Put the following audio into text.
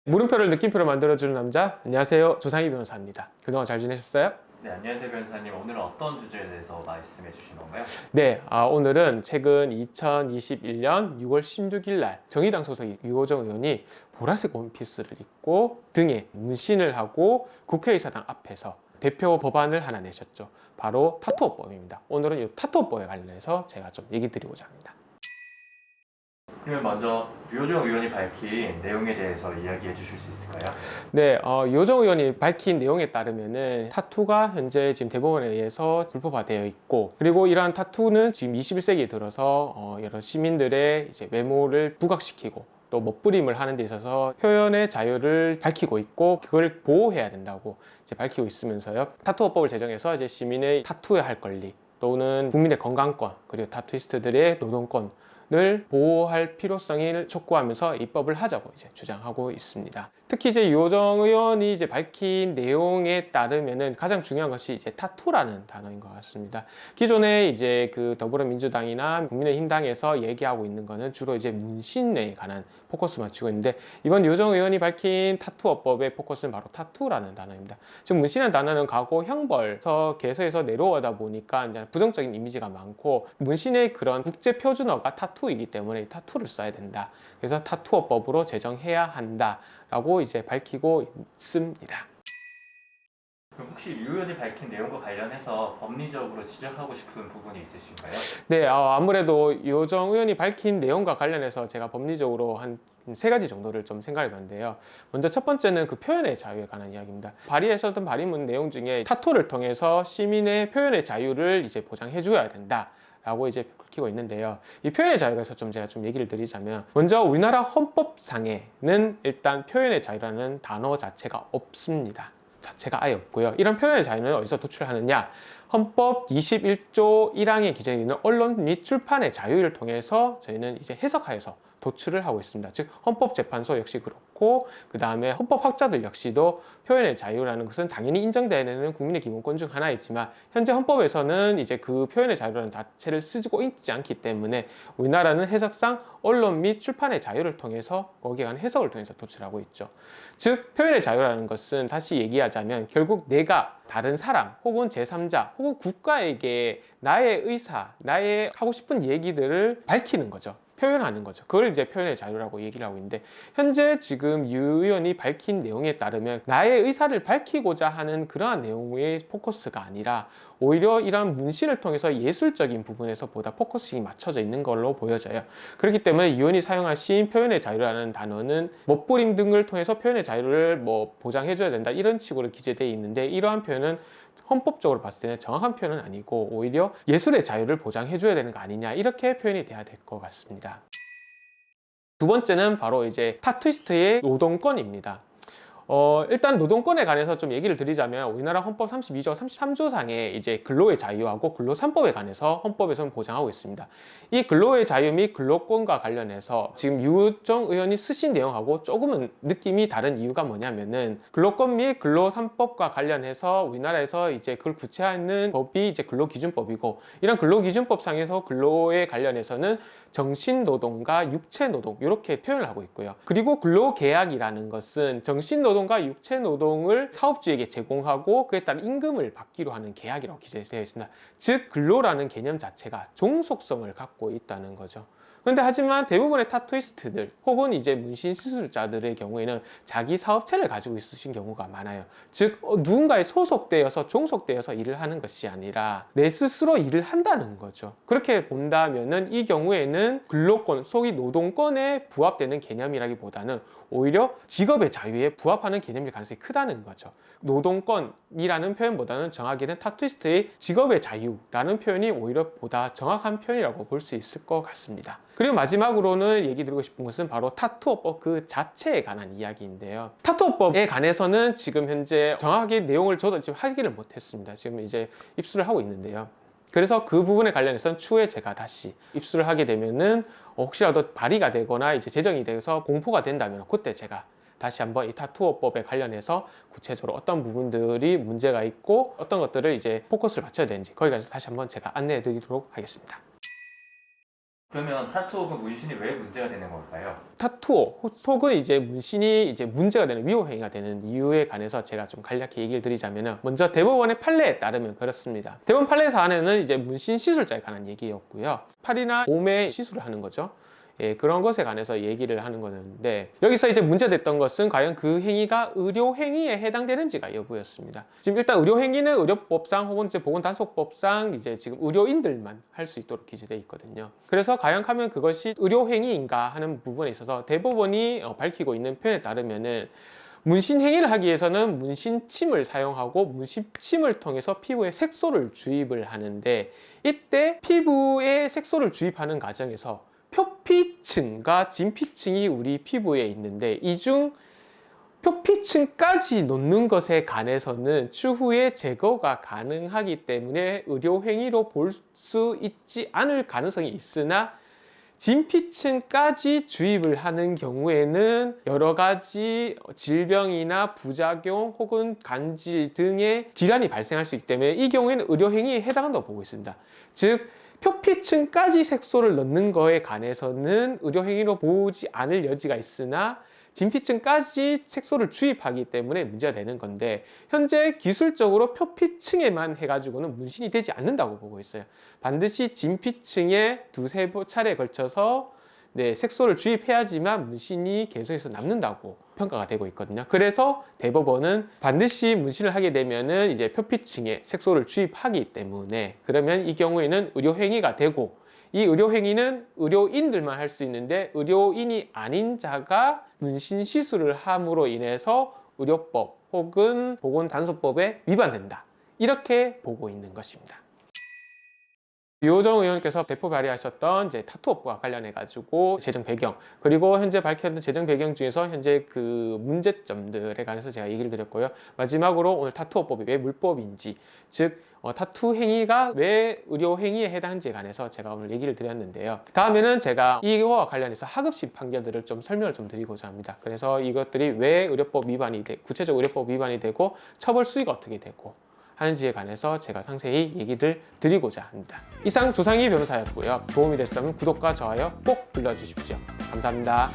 물음표를 느낌표로 만들어주는 남자, 안녕하세요, 조상희 변호사입니다. 그동안 잘 지내셨어요? 네, 안녕하세요 변호사님. 오늘은 어떤 주제에 대해서 말씀해 주신 건가요? 네, 오늘은 최근 2021년 6월 16일 날 정의당 소속 유호정 의원이 보라색 원피스를 입고 등에 문신을 하고 국회의사당 앞에서 대표 법안을 하나 내셨죠. 바로 타투어법입니다. 오늘은 이 타투어법에 관련해서 제가 좀 얘기 드리고자 합니다. 그러면 먼저 유호정 의원이 밝힌 내용에 대해서 이야기해 주실 수 있을까요? 네, 유호정 의원이 밝힌 내용에 따르면은 타투가 현재 지금 대법원에 의해서 불법화되어 있고, 그리고 이러한 타투는 지금 21세기에 들어서 여러 시민들의 이제 외모를 부각시키고 또 멋부림을 하는 데 있어서 표현의 자유를 밝히고 있고 그걸 보호해야 된다고 이제 밝히고 있으면서요. 타투어법을 제정해서 이제 시민의 타투해야 할 권리 또는 국민의 건강권 그리고 타투이스트들의 노동권 을 보호할 필요성을 촉구하면서 입법을 하자고 이제 주장하고 있습니다. 특히 이제 유호정 의원이 이제 밝힌 내용에 따르면은 가장 중요한 것이 이제 타투라는 단어인 것 같습니다. 기존에 이제 그 더불어민주당이나 국민의힘당에서 얘기하고 있는 거는 주로 이제 문신에 관한 포커스 맞추고 있는데, 이번 유호정 의원이 밝힌 타투어법의 포커스는 바로 타투라는 단어입니다. 지금 문신이라는 단어는 과거 형벌서 개서에서 내려오다 보니까 이제 부정적인 이미지가 많고, 문신의 그런 국제 표준어가 타투이기 때문에 타투를 써야 된다. 그래서 타투어법으로 제정해야 한다라고 이제 밝히고 있습니다. 그럼 혹시 유 의원이 밝힌 내용과 관련해서 법리적으로 지적하고 싶은 부분이 있으신가요? 네, 아무래도 유호정 의원이 밝힌 내용과 관련해서 제가 법리적으로 한 세 가지 정도를 좀 생각해 봤는데요. 먼저 첫 번째는 그 표현의 자유에 관한 이야기입니다. 발의했었던 발의문 내용 중에 타투를 통해서 시민의 표현의 자유를 이제 보장해 줘야 된다. 라고 이제 밝히고 있는데요. 이 표현의 자유에 대해서 좀 제가 좀 얘기를 드리자면, 먼저 우리나라 헌법상에는 일단 표현의 자유라는 단어 자체가 없습니다. 자체가 아예 없고요. 이런 표현의 자유는 어디서 도출하느냐? 헌법 21조 1항에 기재되어 있는 언론 및 출판의 자유를 통해서 저희는 이제 해석하여서 도출을 하고 있습니다. 즉 헌법재판소 역시 그렇고, 그 다음에 헌법학자들 역시도 표현의 자유라는 것은 당연히 인정돼야 되는 국민의 기본권 중 하나이지만, 현재 헌법에서는 이제 그 표현의 자유라는 자체를 쓰고 있지 않기 때문에 우리나라는 해석상 언론 및 출판의 자유를 통해서 거기에 관한 해석을 통해서 도출하고 있죠. 즉 표현의 자유라는 것은 다시 얘기하자면 결국 내가 다른 사람 혹은 제3자 혹은 국가에게 나의 의사, 나의 하고 싶은 얘기들을 밝히는 거죠. 표현하는 거죠. 그걸 이제 표현의 자유라고 얘기를 하고 있는데, 현재 지금 유 의원이 밝힌 내용에 따르면 나의 의사를 밝히고자 하는 그러한 내용의 포커스가 아니라 오히려 이러한 문신을 통해서 예술적인 부분에서 보다 포커싱이 맞춰져 있는 걸로 보여져요. 그렇기 때문에 이 의원이 사용하신 표현의 자유라는 단어는 멋부림 등을 통해서 표현의 자유를 뭐 보장해줘야 된다 이런 식으로 기재되어 있는데, 이러한 표현은 헌법적으로 봤을 때는 정확한 표현은 아니고 오히려 예술의 자유를 보장해줘야 되는 거 아니냐, 이렇게 표현이 돼야 될 것 같습니다. 두 번째는 바로 이제 타투이스트의 노동권입니다. 일단 노동권에 관해서 좀 얘기를 드리자면, 우리나라 헌법 32조, 33조 상에 이제 근로의 자유하고 근로 3법에 관해서 헌법에서는 보장하고 있습니다. 이 근로의 자유 및 근로권과 관련해서 지금 유호정 의원이 쓰신 내용하고 조금은 느낌이 다른 이유가 뭐냐면은, 근로권 및 근로 3법과 관련해서 우리나라에서 이제 그걸 구체화하는 법이 이제 근로기준법이고, 이런 근로기준법상에서 근로에 관련해서는 정신노동과 육체노동 이렇게 표현을 하고 있고요. 그리고 근로계약이라는 것은 정신노동과 육체노동을 사업주에게 제공하고 그에 따른 임금을 받기로 하는 계약이라고 기재되어 있습니다. 즉 근로라는 개념 자체가 종속성을 갖고 있다는 거죠. 근데 하지만 대부분의 타투이스트들 혹은 이제 문신 시술자들의 경우에는 자기 사업체를 가지고 있으신 경우가 많아요. 즉 누군가에 소속되어서 종속되어서 일을 하는 것이 아니라 내 스스로 일을 한다는 거죠. 그렇게 본다면은 이 경우에는 근로권, 소위 노동권에 부합되는 개념이라기보다는 오히려 직업의 자유에 부합하는 개념일 가능성이 크다는 거죠. 노동권이라는 표현보다는 정확히는 타투이스트의 직업의 자유라는 표현이 오히려 보다 정확한 표현이라고 볼 수 있을 것 같습니다. 그리고 마지막으로는 얘기 드리고 싶은 것은 바로 타투어법 그 자체에 관한 이야기인데요. 타투어법에 관해서는 지금 현재 정확하게 내용을 저도 지금 확인을 못했습니다. 지금 이제 입수를 하고 있는데요. 그래서 그 부분에 관련해서는 추후에 제가 다시 입수를 하게 되면은 혹시라도 발의가 되거나 이제 제정이 돼서 공포가 된다면 그때 제가 다시 한번 이 타투어법에 관련해서 구체적으로 어떤 부분들이 문제가 있고 어떤 것들을 이제 포커스를 맞춰야 되는지 거기 관해서 다시 한번 제가 안내해 드리도록 하겠습니다. 그러면 타투 혹은 문신이 왜 문제가 되는 걸까요? 타투 혹은 이제 문신이 이제 문제가 되는 위법 행위가 되는 이유에 관해서 제가 좀 간략히 얘기를 드리자면은, 먼저 대법원의 판례에 따르면 그렇습니다. 대법원 판례 사안에는 이제 문신 시술자에 관한 얘기였고요. 팔이나 몸에 시술을 하는 거죠. 예, 그런 것에 관해서 얘기를 하는 거였는데, 여기서 이제 문제됐던 것은 과연 그 행위가 의료 행위에 해당되는지가 여부였습니다. 지금 일단 의료 행위는 의료법상 혹은 이제 보건단속법상 이제 지금 의료인들만 할 수 있도록 기재되어 있거든요. 그래서 과연 하면 그것이 의료 행위인가 하는 부분에 있어서 대법원이 밝히고 있는 표현에 따르면은, 문신 행위를 하기 위해서는 문신침을 사용하고 문신침을 통해서 피부에 색소를 주입을 하는데, 이때 피부에 색소를 주입하는 과정에서 표피층과 진피층이 우리 피부에 있는데, 이 중 표피층까지 놓는 것에 관해서는 추후에 제거가 가능하기 때문에 의료 행위로 볼 수 있지 않을 가능성이 있으나, 진피층까지 주입을 하는 경우에는 여러 가지 질병이나 부작용 혹은 간질 등의 질환이 발생할 수 있기 때문에 이 경우에는 의료 행위에 해당한다고 보고 있습니다. 즉, 표피층까지 색소를 넣는 거에 관해서는 의료 행위로 보지 않을 여지가 있으나, 진피층까지 색소를 주입하기 때문에 문제가 되는 건데, 현재 기술적으로 표피층에만 해가지고는 문신이 되지 않는다고 보고 있어요. 반드시 진피층에 두세 차례에 걸쳐서 색소를 주입해야지만 문신이 계속해서 남는다고 평가가 되고 있거든요. 그래서 대법원은 반드시 문신을 하게 되면은 이제 표피층에 색소를 주입하기 때문에, 그러면 이 경우에는 의료 행위가 되고, 이 의료 행위는 의료인들만 할 수 있는데 의료인이 아닌 자가 문신 시술을 함으로 인해서 의료법 혹은 보건단속법에 위반된다, 이렇게 보고 있는 것입니다. 유호정 의원께서 배포 발의하셨던 이제 타투업과 관련해 가지고 재정 배경, 그리고 현재 밝혀진 재정 배경 중에서 현재 그 문제점들에 관해서 제가 얘기를 드렸고요. 마지막으로 오늘 타투업법이 왜 물법인지, 즉 타투 행위가 왜 의료 행위에 해당하는지에 관해서 제가 오늘 얘기를 드렸는데요. 다음에는 제가 이거와 관련해서 하급심 판결들을 좀 설명을 좀 드리고자 합니다. 그래서 이것들이 왜 의료법 위반이 구체적 의료법 위반이 되고 처벌 수위가 어떻게 되고 하는지에 관해서 제가 상세히 얘기를 드리고자 합니다. 이상 조상희 변호사였고요. 도움이 되셨다면 구독과 좋아요 꼭 눌러주십시오. 감사합니다.